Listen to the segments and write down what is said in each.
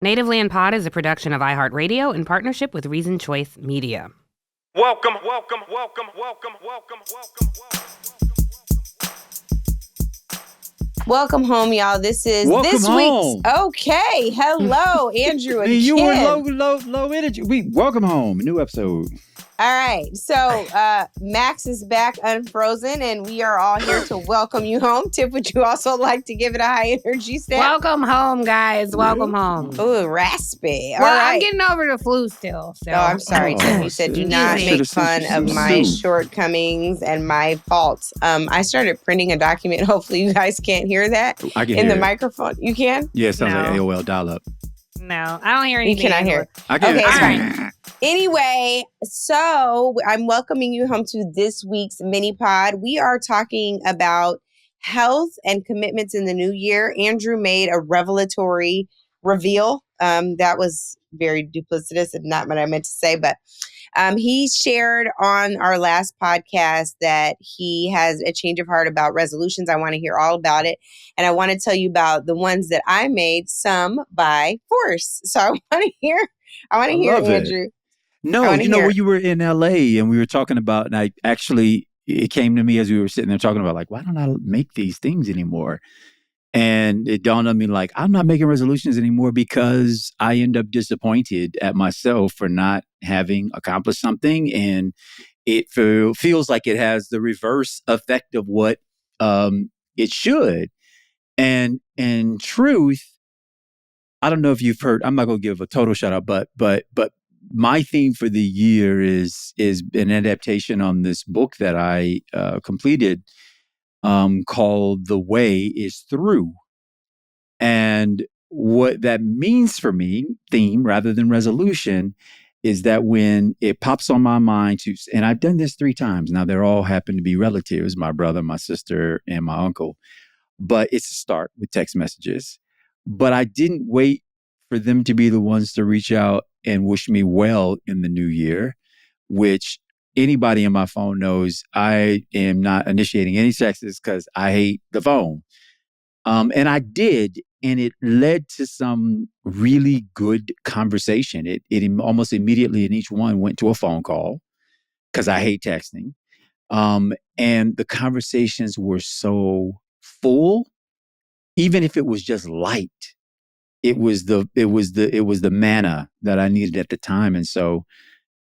Native Land Pod is a production of iHeart Radio in partnership with Reason Choice Media. Welcome. Welcome home, y'all. This is Welcome this home. week's. Okay, hello, Andrew and You Ken. were low energy. Welcome home. New episode. All right, so Max is back unfrozen, and we are all here to welcome you home. Tiff, would you also like to give it a high energy stamp? Welcome home, guys. Welcome home. Ooh, raspy. Well, all right. I'm getting over the flu still. So. Oh, I'm sorry, Tiff. You said do not make fun of my shortcomings and my faults. I started printing a document. Hopefully, you guys can't hear that I can in hear the it. microphone. You can? Yeah, it sounds No. like AOL dial-up. No, I don't hear You anything. cannot hear. I can. Okay, it's fine. Anyway, so I'm welcoming you home to this week's MiniPod. We are talking about health and commitments in the new year. Andrew made a revelatory reveal. That was very duplicitous and not what I meant to say, but he shared on our last podcast that he has a change of heart about resolutions. I want to hear all about it. And I want to tell you about the ones that I made, some by force. So I want to hear Andrew. No, where you were in LA and we were talking about, and it came to me as we were sitting there talking about, like, why don't I make these things anymore? And it dawned on me, like, I'm not making resolutions anymore because I end up disappointed at myself for not having accomplished something. And it feels like it has the reverse effect of what it should. And in truth, I don't know if you've heard, I'm not going to give a total shout out, but my theme for the year is an adaptation on this book that I completed called The Way is Through. And what that means for me, theme rather than resolution, is that when it pops on my mind and I've done this 3 times. Now, they're all happen to be relatives, my brother, my sister, and my uncle. But it's a start with text messages. But I didn't wait for them to be the ones to reach out and wish me well in the new year, which anybody in my phone knows I am not initiating any texts because I hate the phone. And I did, and it led to some really good conversation. It almost immediately in each one went to a phone call because I hate texting. And the conversations were so full, even if it was just light. It was the manna that I needed at the time. And so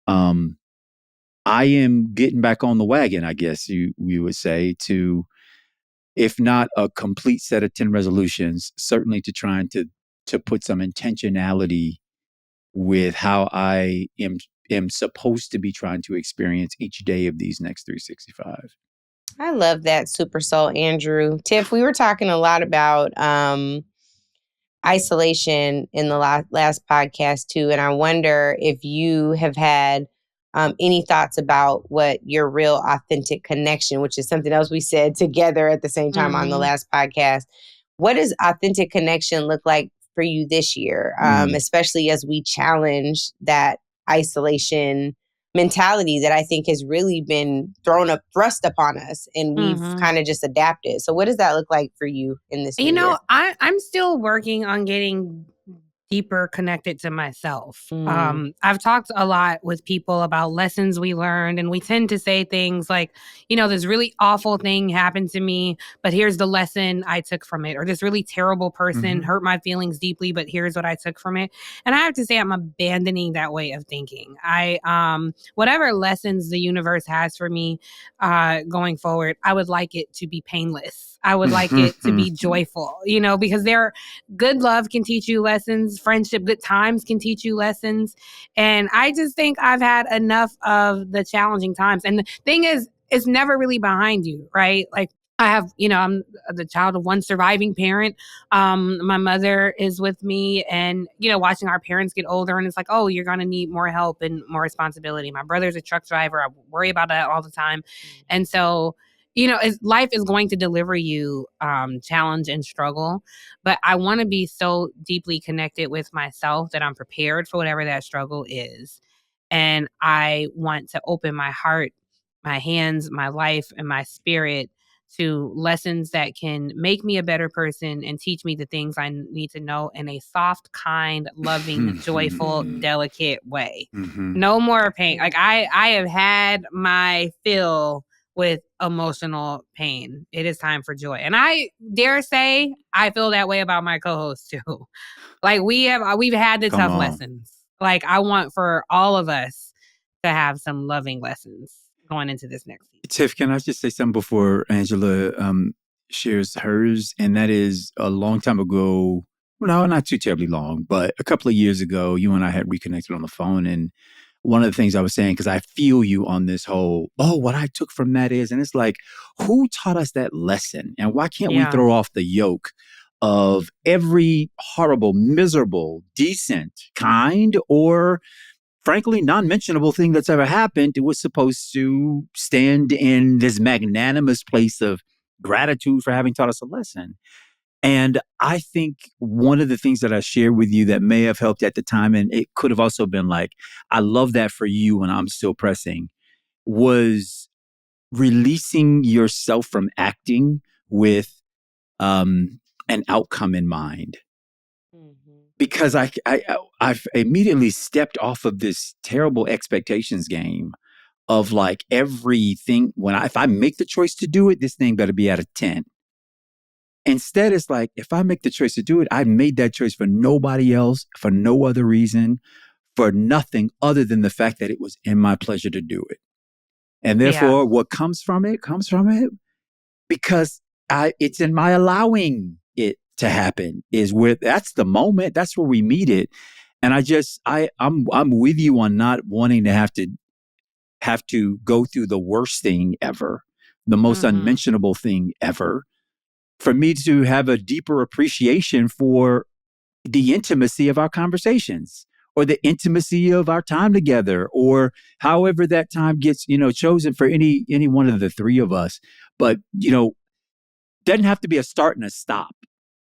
I am getting back on the wagon, I guess you would say, to, if not a complete set of 10 resolutions, certainly to trying to put some intentionality with how I am supposed to be trying to experience each day of these next 365. I love that, Super Soul Andrew. Tiff, we were talking a lot about isolation in the last podcast too, and I wonder if you have had any thoughts about what your real authentic connection, which is something else we said together at the same time on the last podcast. What does authentic connection look like for you this year, especially as we challenge that isolation mentality that I think has really been thrust upon us, and we've kind of just adapted. So what does that look like for you in this new year? I'm still working on getting deeper connected to myself. I've talked a lot with people about lessons we learned, and we tend to say things like, this really awful thing happened to me, but here's the lesson I took from it. Or this really terrible person hurt my feelings deeply, but here's what I took from it. And I have to say, I'm abandoning that way of thinking. Whatever lessons the universe has for me going forward, I would like it to be painless. I would like it to be joyful, because good love can teach you lessons. Friendship, good times can teach you lessons. And I just think I've had enough of the challenging times. And the thing is, it's never really behind you, right? Like I have, I'm the child of one surviving parent. My mother is with me, and, watching our parents get older, and it's like, oh, you're going to need more help and more responsibility. My brother's a truck driver. I worry about that all the time. And so, life is going to deliver you challenge and struggle, but I want to be so deeply connected with myself that I'm prepared for whatever that struggle is. And I want to open my heart, my hands, my life, and my spirit to lessons that can make me a better person and teach me the things I need to know in a soft, kind, loving, joyful, delicate way. No more pain. Like I have had my fill with emotional pain. It is time for joy. And I dare say I feel that way about my co-host too. Like we've had the tough lessons. Like I want for all of us to have some loving lessons going into this next season. Tiff, can I just say something before Angela shares hers? And that is a long time ago. No, not too terribly long, but a couple of years ago, you and I had reconnected on the phone. And one of the things I was saying, because I feel you on this whole, what I took from that is, and it's like, who taught us that lesson? And why can't we throw off the yoke of every horrible, miserable, decent, kind, or frankly, non-mentionable thing that's ever happened? It was supposed to stand in this magnanimous place of gratitude for having taught us a lesson. And I think one of the things that I shared with you that may have helped at the time, and it could have also been like, I love that for you and I'm still pressing, was releasing yourself from acting with an outcome in mind. Because I've immediately stepped off of this terrible expectations game of like everything. If I make the choice to do it, this thing better be out of 10. Instead, it's like, if I make the choice to do it, I made that choice for nobody else, for no other reason, for nothing other than the fact that it was in my pleasure to do it. And therefore, what comes from it because it's in my allowing it to happen is where that's the moment. That's where we meet it. And I'm with you on not wanting to have to go through the worst thing ever, the most unmentionable thing ever, for me to have a deeper appreciation for the intimacy of our conversations or the intimacy of our time together, or however that time gets, chosen for any one of the three of us. But, doesn't have to be a start and a stop.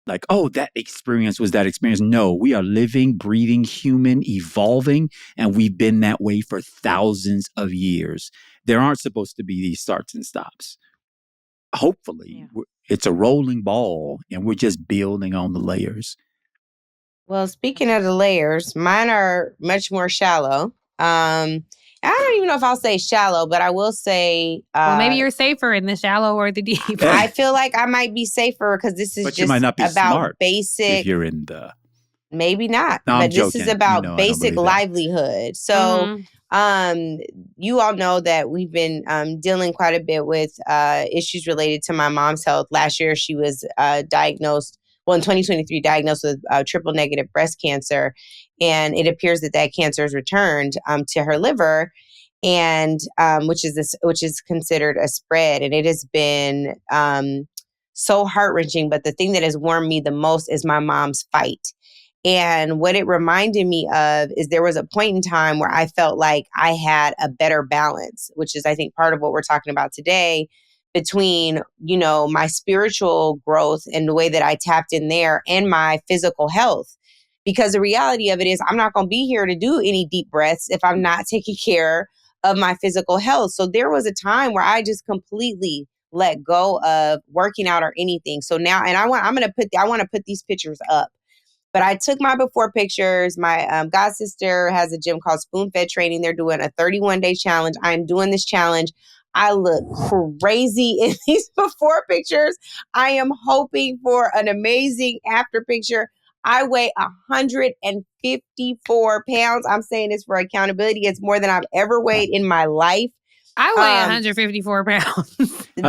Like, that experience was that experience. No, we are living, breathing, human, evolving, and we've been that way for thousands of years. There aren't supposed to be these starts and stops. Hopefully, it's a rolling ball, and we're just building on the layers. Well, speaking of the layers, mine are much more shallow. I don't even know if I'll say shallow, but I will say... well, maybe you're safer in the shallow or the deep. I feel like I might be safer because this is just might not be about smart basic... if you're in the... Maybe not. No, but this is about basic livelihood. So you all know that we've been dealing quite a bit with issues related to my mom's health. Last year, she was diagnosed... Well, in 2023, diagnosed with triple negative breast cancer. And it appears that cancer has returned to her liver, and which is considered a spread. And it has been so heart-wrenching. But the thing that has warmed me the most is my mom's fight. And what it reminded me of is there was a point in time where I felt like I had a better balance, which is, I think, part of what we're talking about today, between, my spiritual growth and the way that I tapped in there and my physical health. Because the reality of it is I'm not going to be here to do any deep breaths if I'm not taking care of my physical health. So there was a time where I just completely let go of working out or anything. So now, and I want to put these pictures up. But I took my before pictures. My god sister has a gym called Spoon Fed Training. They're doing a 31-day challenge. I'm doing this challenge. I look crazy in these before pictures. I am hoping for an amazing after picture. I weigh 154 pounds. I'm saying this for accountability. It's more than I've ever weighed in my life. I weigh 154 pounds. We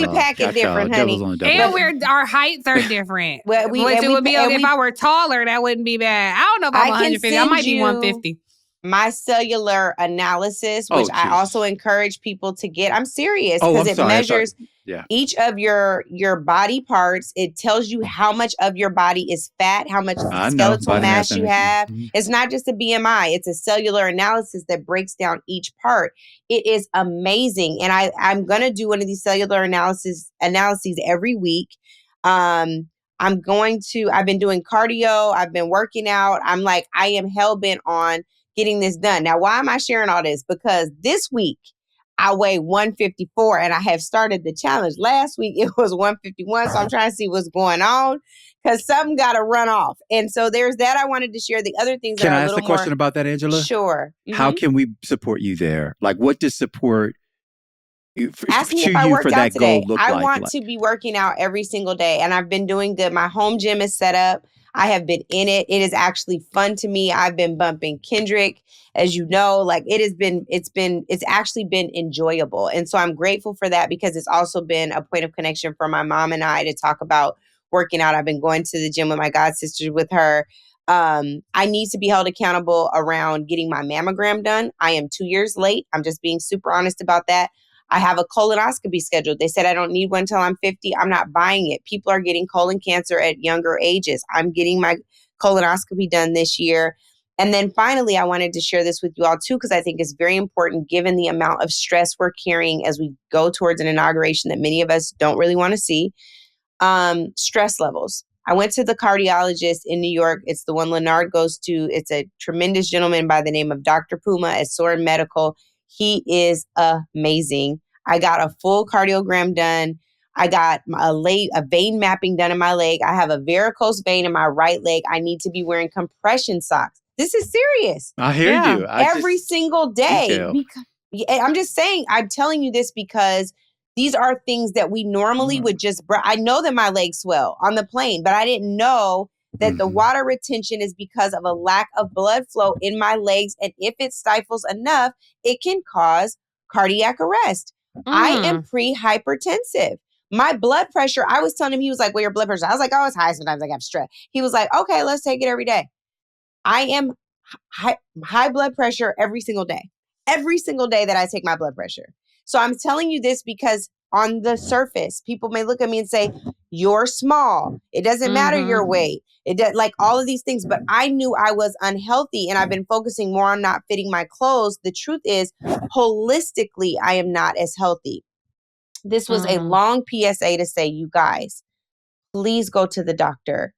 pack it different, honey. And our heights are different. If I were taller, that wouldn't be bad. I don't know if I'm 150. I might be 150. My cellular analysis, which I also encourage people to get. I'm serious because it measures each of your body parts. It tells you how much of your body is fat, how much skeletal mass you have. It's not just a BMI. It's a cellular analysis that breaks down each part. It is amazing. And I'm going to do one of these cellular analyses every week. I've been doing cardio. I've been working out. I am hell-bent on getting this done. Now, why am I sharing all this? Because this week I weigh 154 and I have started the challenge. Last week it was 151. So I'm trying to see what's going on because something got to run off. And so there's that I wanted to share. The other things Can that are I a ask little a question more. about that, Angela? Sure. How can we support you there? Like, what does support Ask me if to I you worked for out that today. goal look I like? want to be working out every single day, and I've been doing good. My home gym is set up. I have been in it. It is actually fun to me. I've been bumping Kendrick, as you know. Like it's actually been enjoyable, and so I'm grateful for that because it's also been a point of connection for my mom and I to talk about working out. I've been going to the gym with my god sister with her. I need to be held accountable around getting my mammogram done. I am 2 years late. I'm just being super honest about that. I have a colonoscopy scheduled. They said I don't need one until I'm 50. I'm not buying it. People are getting colon cancer at younger ages. I'm getting my colonoscopy done this year. And then finally, I wanted to share this with you all too, because I think it's very important given the amount of stress we're carrying as we go towards an inauguration that many of us don't really want to see. Stress levels. I went to the cardiologist in New York. It's the one Lenard goes to. It's a tremendous gentleman by the name of Dr. Puma at Soren Medical. He is amazing. I got a full cardiogram done. I got a vein mapping done in my leg. I have a varicose vein in my right leg. I need to be wearing compression socks. This is serious. I hear you. Every single day. Detail. I'm just saying, I'm telling you this because these are things that we normally would just, I know that my legs swell on the plane, but I didn't know that the water retention is because of a lack of blood flow in my legs. And if it stifles enough, it can cause cardiac arrest. I am pre-hypertensive. My blood pressure, I was telling him, he was like, well, your blood pressure. I was like, oh, it's high. Sometimes I have stress. He was like, okay, let's take it every day. I am high blood pressure every single day that I take my blood pressure. So I'm telling you this because on the surface, people may look at me and say, you're small. It doesn't matter your weight. It does, like all of these things. But I knew I was unhealthy and I've been focusing more on not fitting my clothes. The truth is, holistically, I am not as healthy. This was a long PSA to say, you guys, please go to the doctor.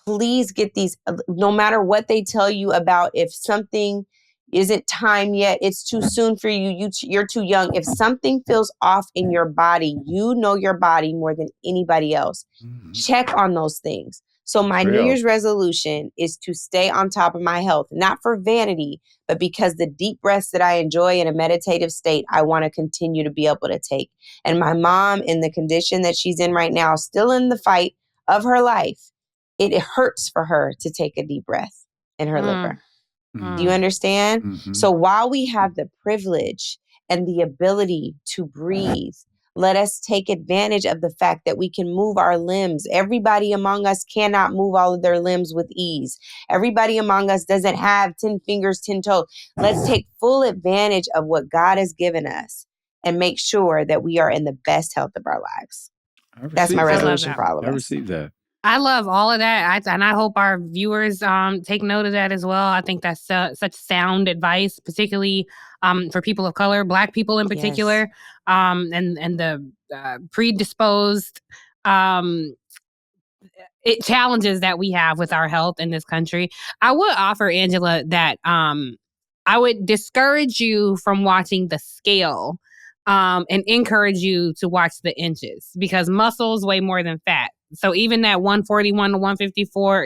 Please get these, no matter what they tell you about if something isn't time yet, it's too soon for you, you're too young. If something feels off in your body, you know your body more than anybody else. Check on those things. So my New Year's resolution is to stay on top of my health, not for vanity, but because the deep breaths that I enjoy in a meditative state, I want to continue to be able to take. And my mom, in the condition that she's in right now, still in the fight of her life, it hurts for her to take a deep breath in her liver. Do you understand? So while we have the privilege and the ability to breathe, let us take advantage of the fact that we can move our limbs. Everybody among us cannot move all of their limbs with ease. Everybody among us doesn't have 10 fingers, 10 toes. Let's take full advantage of what God has given us and make sure that we are in the best health of our lives. That's my resolution for all of us. I received that. I love all of that. And I hope our viewers take note of that as well. I think that's such sound advice, particularly for people of color, Black people in particular, and the predisposed challenges that we have with our health in this country. I would offer, Angela, that I would discourage you from watching the scale and encourage you to watch the inches because muscles weigh more than fat. So even that 141 to 154,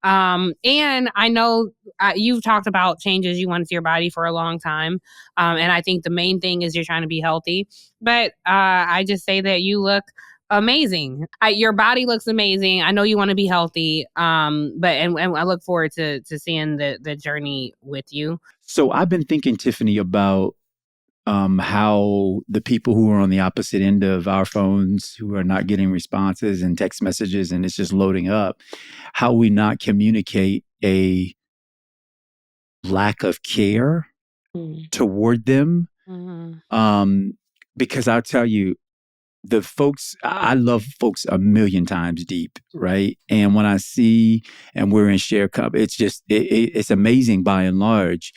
and I know you've talked about changes you want to your body for a long time. And I think the main thing is you're trying to be healthy. But I just say that you look amazing. Your body looks amazing. I know you want to be healthy. But I look forward to seeing the journey with you. So I've been thinking, Tiffany, about how the people who are on the opposite end of our phones, who are not getting responses and text messages, and it's just loading up, how we not communicate a lack of care toward them. Because I'll tell you, the folks, I love folks a million times deep, right? And when I see, and we're in share cup, it's just, it's amazing by and large.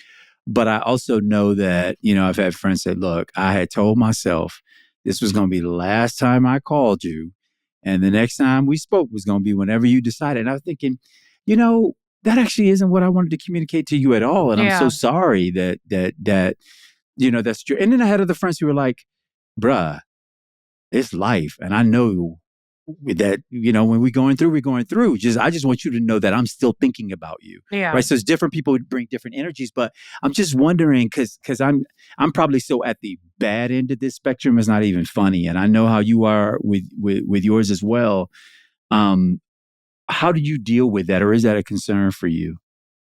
But I also know that, I've had friends say, look, I had told myself this was going to be the last time I called you. And the next time we spoke was going to be whenever you decided. And I was thinking, that actually isn't what I wanted to communicate to you at all. And I'm so sorry that that's true. And then I had other friends who were like, bruh, it's life. And I know that, when we're going through. I just want you to know that I'm still thinking about you. Yeah. Right. So it's different people bring different energies, but I'm just wondering because I'm probably still at the bad end of this spectrum. It's not even funny. And I know how you are with yours as well. How do you deal with that? Or is that a concern for you?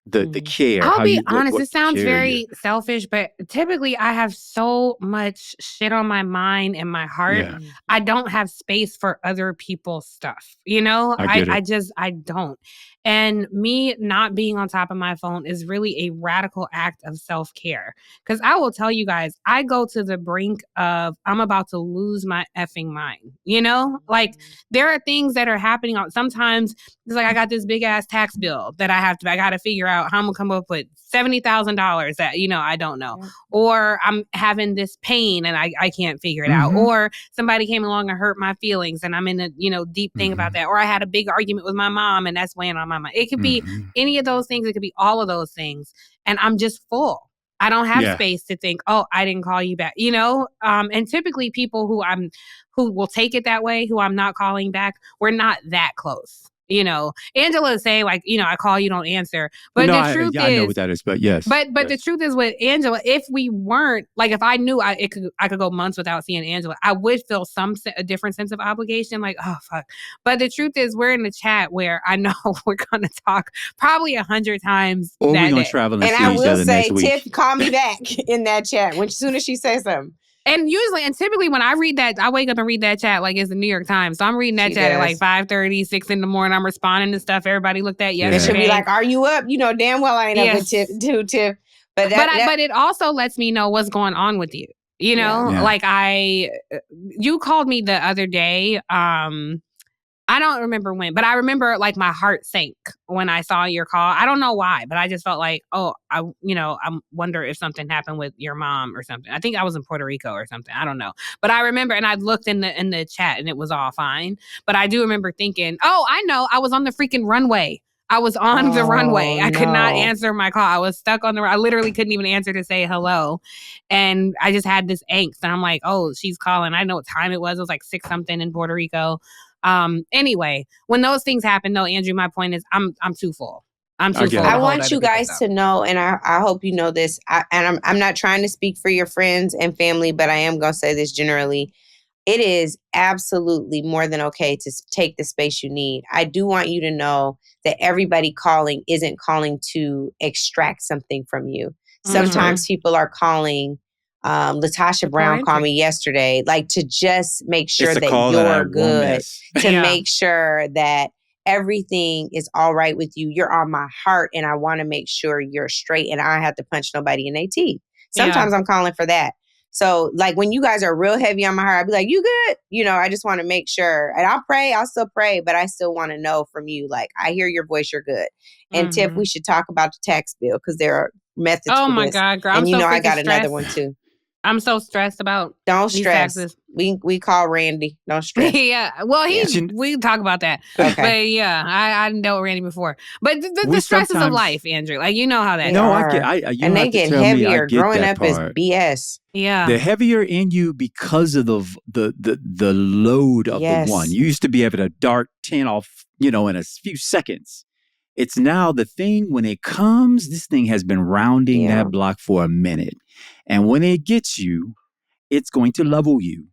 The care. I'll be honest, what it sounds care very selfish, but typically I have so much shit on my mind and my heart. Yeah. I don't have space for other people's stuff. I get it. I don't. And me not being on top of my phone is really a radical act of self-care. Because I will tell you guys, I go to the brink of I'm about to lose my effing mind. Like there are things that are happening. Sometimes it's like I got this big ass tax bill that I got to figure out how I'm gonna come up with $70,000 that, I don't know. Yeah. Or I'm having this pain and I can't figure it out. Or somebody came along and hurt my feelings and I'm in a, deep thing about that. Or I had a big argument with my mom and that's weighing on my mind. It could be any of those things. It could be all of those things. And I'm just full. I don't have space to think, oh, I didn't call you back, and typically people who will take it that way, who I'm not calling back, we're not that close. Angela is saying like, I call, you don't answer. But the truth is, I know what that is, but yes. But yes. The truth is with Angela, if we weren't, like if I knew I could go months without seeing Angela, I would feel a different sense of obligation. Like, oh, fuck. But the truth is we're in a chat where I know we're going to talk probably 100 times. Or we're going to travel and see I each will other say, next week. Tiff, call me back in that chat as soon as she says something. And typically when I read that, I wake up and read that chat like it's the New York Times. So I'm reading that chat at like 5:30, 6 in the morning. I'm responding to stuff everybody looked at yesterday. And she'll be like, are you up? Damn well I ain't up with Tiff. But it also lets me know what's going on with you. Like you called me the other day. I don't remember when, but I remember like my heart sank when I saw your call. I don't know why, but I just felt like, oh, I wonder if something happened with your mom or something. I think I was in Puerto Rico or something. I don't know. But I remember, and I looked in the chat and it was all fine. But I do remember thinking, oh, I know, I was on the freaking runway. I was on the runway. I could not answer my call. I was stuck on I literally couldn't even answer to say hello. And I just had this angst. And I'm like, oh, she's calling. I know what time it was. It was like 6 something in Puerto Rico. Anyway, when those things happen, though, Andrew, my point is I'm too full. I'm too full. I want you guys to know, and I hope you know this. I'm not trying to speak for your friends and family, but I am going to say this generally. It is absolutely more than okay to take the space you need. I do want you to know that everybody calling isn't calling to extract something from you. Sometimes people are calling. Latasha Brown called me yesterday, like to just make sure that you're good, to make sure that everything is all right with you. You're on my heart and I want to make sure you're straight and I don't have to punch nobody in their teeth. Sometimes I'm calling for that. So like when you guys are real heavy on my heart, I'll be like, you good? I just want to make sure. And I'll still pray, but I still want to know from you, like, I hear your voice, you're good. And Tiff, we should talk about the tax bill because there are methods for my this. God, girl. And I got another one too. I'm so stressed about Don't these stress. taxes. We call Randy. Don't stress. Yeah. Well, we talk about that. Okay. But yeah, I dealt with Randy before. But the stresses of life, Andrew, like you know how that. No, is. And they get heavier. Growing up is BS. Yeah. They're heavier in you because of the load of the one. You used to be able to dart 10 off, in a few seconds. It's now the thing when it comes, this thing has been rounding that block for a minute. And when it gets you, it's going to level you.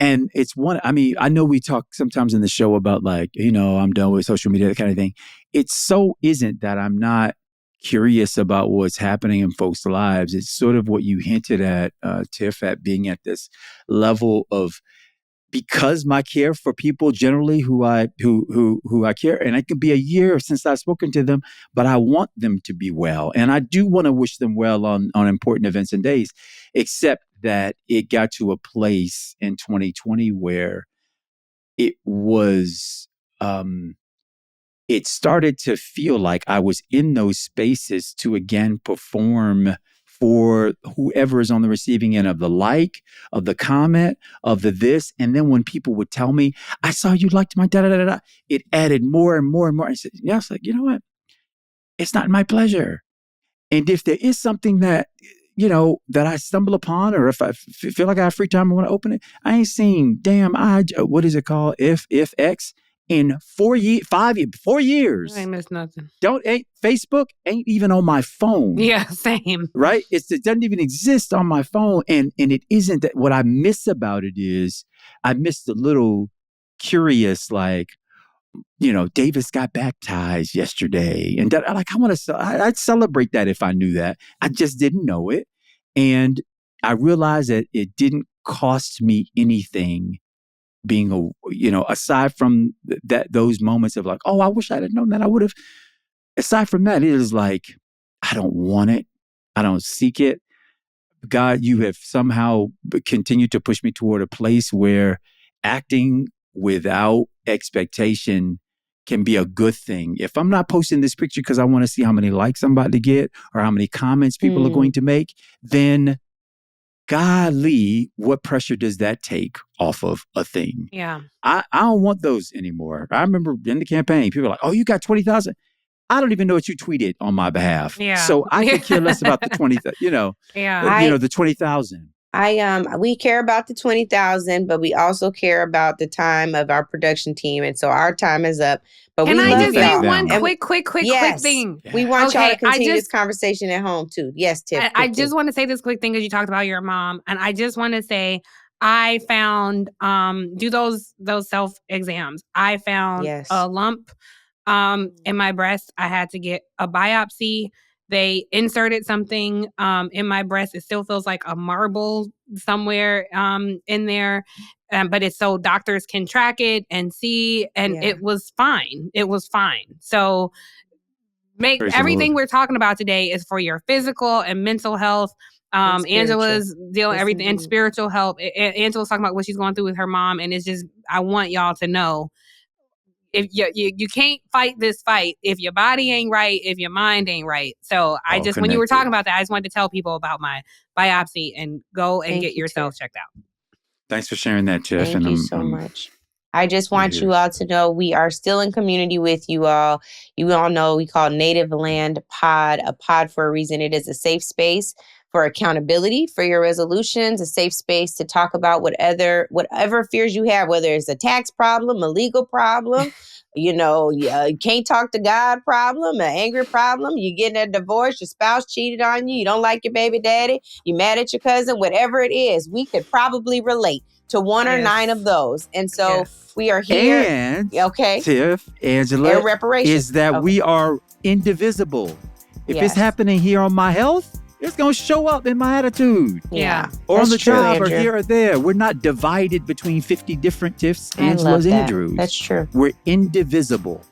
And I know we talk sometimes in the show about like, I'm done with social media, that kind of thing. It so isn't that I'm not curious about what's happening in folks' lives. It's sort of what you hinted at, Tiff, at being at this level of, because my care for people generally who I care, and it could be a year since I've spoken to them, but I want them to be well. And I do want to wish them well on important events and days, except that it got to a place in 2020 where it was, it started to feel like I was in those spaces to again perform for whoever is on the receiving end of the like, of the comment, of the this. And then when people would tell me, I saw you liked my da-da-da-da, it added more and more and more. I said, like, you know what? It's not my pleasure. And if there is something that, that I stumble upon, or if I feel like I have free time, I want to open it. I ain't seen what is it called? If X in 4 years, 4 years. I ain't missed nothing. Facebook ain't even on my phone. Yeah, same. Right? It doesn't even exist on my phone. And it isn't that. What I miss about it is I miss the little curious, like, Davis got baptized yesterday. And that, like, I'd celebrate that if I knew that. I just didn't know it. And I realized that it didn't cost me anything being aside from those moments of like, oh, I wish I'd have known that. I would have. Aside from that, it is like, I don't want it. I don't seek it. God, you have somehow continued to push me toward a place where acting without expectation can be a good thing. If I'm not posting this picture because I want to see how many likes I'm about to get or how many comments people are going to make, then golly, what pressure does that take off of a thing? Yeah. I don't want those anymore. I remember in the campaign, people were like, oh, you got 20,000. I don't even know what you tweeted on my behalf. Yeah. So I could care less about the 20, the 20,000. We care about the 20,000, but we also care about the time of our production team. And so our time is up. But Can I just say one and quick thing? We want y'all to continue this conversation at home too. Yes, Tiff. I just want to say this quick thing because you talked about your mom. And I just want to say I found do those self exams. I found a lump in my breast. I had to get a biopsy. They inserted something in my breast. It still feels like a marble somewhere in there. But it's so doctors can track it and see. And it was fine. It was fine. So everything we're talking about today is for your physical and mental health. Angela's dealing everything and spiritual health. Angela's talking about what she's going through with her mom. And it's just, I want y'all to know, if you can't fight this fight if your body ain't right, if your mind ain't right. So when you were talking about that, I just wanted to tell people about my biopsy and go and get yourself checked out. Thanks for sharing that, Tiff. Thank you so much. I just want you all to know we are still in community with you all. You all know we call Native Land Pod a pod for a reason. It is a safe space for accountability for your resolutions, a safe space to talk about whatever fears you have, whether it's a tax problem, a legal problem, you can't talk to God problem, an angry problem, you getting a divorce, your spouse cheated on you, you don't like your baby daddy, you mad at your cousin, whatever it is, we could probably relate to one or 9 of those. And so we are here. And Tiff, Angela, is that we are indivisible. If it's happening here on my health, it's going to show up in my attitude. Yeah. Or on the job, or here or there. We're not divided between 50 different Tiffs, Angelas, Andrews. That's true. We're indivisible.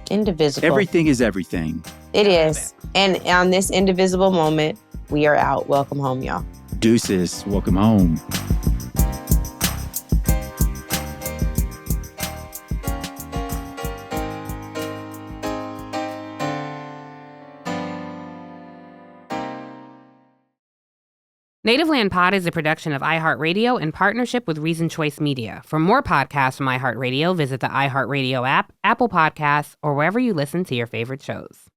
Indivisible. Everything is everything. It is. And on this indivisible moment, we are out. Welcome home, y'all. Deuces. Welcome home. Native Land Pod is a production of iHeart Radio in partnership with Reason Choice Media. For more podcasts from iHeart Radio, visit the iHeart Radio app, Apple Podcasts, or wherever you listen to your favorite shows.